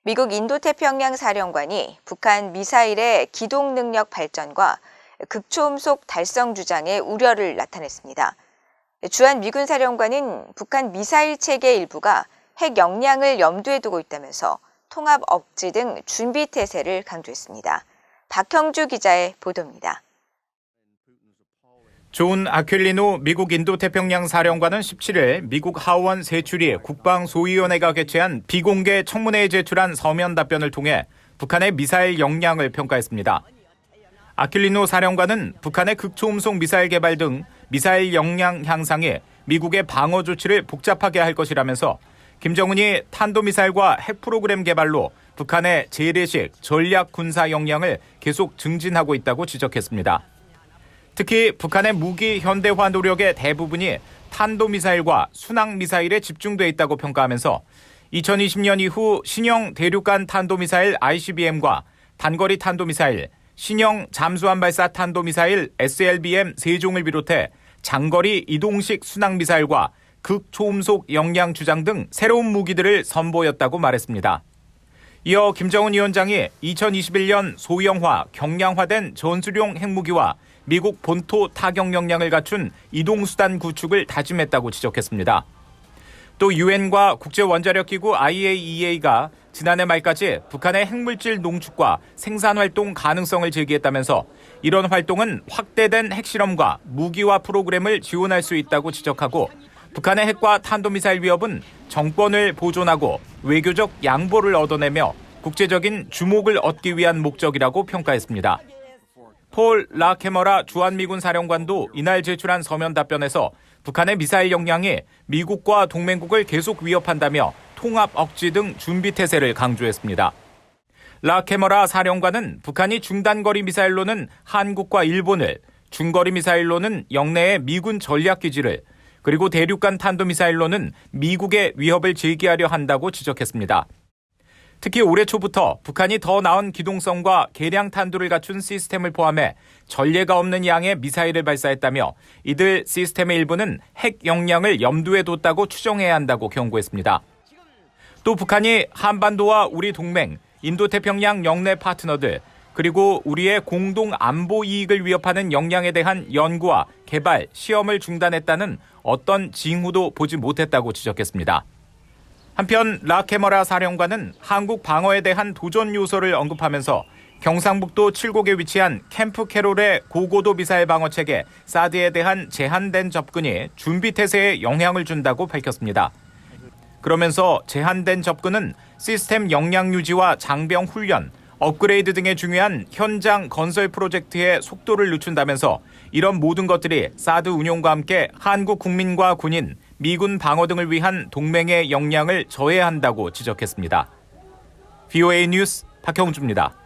미국 인도태평양 사령관이 북한 미사일의 기동 능력 발전과 극초음속 달성 주장에 우려를 나타냈습니다. 주한 미군 사령관은 북한 미사일 체계 일부가 핵 역량을 염두에 두고 있다면서 통합 억지 등 준비 태세를 강조했습니다. 박형주 기자의 보도입니다. 존 아퀼리노 미국 인도태평양 사령관은 17일 미국 하원 세추리 국방소위원회가 개최한 비공개 청문회에 제출한 서면 답변을 통해 북한의 미사일 역량을 평가했습니다. 아퀼리노 사령관은 북한의 극초음속 미사일 개발 등 미사일 역량 향상이 미국의 방어 조치를 복잡하게 할 것이라면서 김정은이 탄도미사일과 핵 프로그램 개발로 북한의 재래식 전략 군사 역량을 계속 증진하고 있다고 지적했습니다. 특히 북한의 무기 현대화 노력의 대부분이 탄도미사일과 순항미사일에 집중돼 있다고 평가하면서 2020년 이후 신형 대륙간 탄도미사일 ICBM과 단거리 탄도미사일, 신형 잠수함 발사 탄도미사일 SLBM 3종을 비롯해 장거리 이동식 순항미사일과 극초음속 역량 주장 등 새로운 무기들을 선보였다고 말했습니다. 이어 김정은 위원장이 2021년 소형화, 경량화된 전술용 핵무기와 미국 본토 타격 역량을 갖춘 이동수단 구축을 다짐했다고 지적했습니다. 또 유엔과 국제원자력기구 IAEA가 지난해 말까지 북한의 핵물질 농축과 생산활동 가능성을 제기했다면서 이런 활동은 확대된 핵실험과 무기화 프로그램을 지원할 수 있다고 지적하고 북한의 핵과 탄도미사일 위협은 정권을 보존하고 외교적 양보를 얻어내며 국제적인 주목을 얻기 위한 목적이라고 평가했습니다. 폴 라케머라 주한미군 사령관도 이날 제출한 서면 답변에서 북한의 미사일 역량이 미국과 동맹국을 계속 위협한다며 통합 억지 등 준비 태세를 강조했습니다. 라케머라 사령관은 북한이 중단거리 미사일로는 한국과 일본을, 중거리 미사일로는 영내의 미군 전략기지를, 그리고 대륙간 탄도미사일로는 미국의 위협을 제기하려 한다고 지적했습니다. 특히 올해 초부터 북한이 더 나은 기동성과 개량 탄두를 갖춘 시스템을 포함해 전례가 없는 양의 미사일을 발사했다며 이들 시스템의 일부는 핵 역량을 염두에 뒀다고 추정해야 한다고 경고했습니다. 또 북한이 한반도와 우리 동맹, 인도태평양 영내 파트너들, 그리고 우리의 공동 안보 이익을 위협하는 역량에 대한 연구와 개발, 시험을 중단했다는 어떤 징후도 보지 못했다고 지적했습니다. 한편 라케머라 사령관은 한국 방어에 대한 도전 요소를 언급하면서 경상북도 칠곡에 위치한 캠프 캐롤의 고고도 미사일 방어 체계 사드에 대한 제한된 접근이 준비 태세에 영향을 준다고 밝혔습니다. 그러면서 제한된 접근은 시스템 역량 유지와 장병 훈련, 업그레이드 등의 중요한 현장 건설 프로젝트의 속도를 늦춘다면서 이런 모든 것들이 사드 운용과 함께 한국 국민과 군인, 미군 방어 등을 위한 동맹의 역량을 저해한다고 지적했습니다. VOA 뉴스 박형주입니다.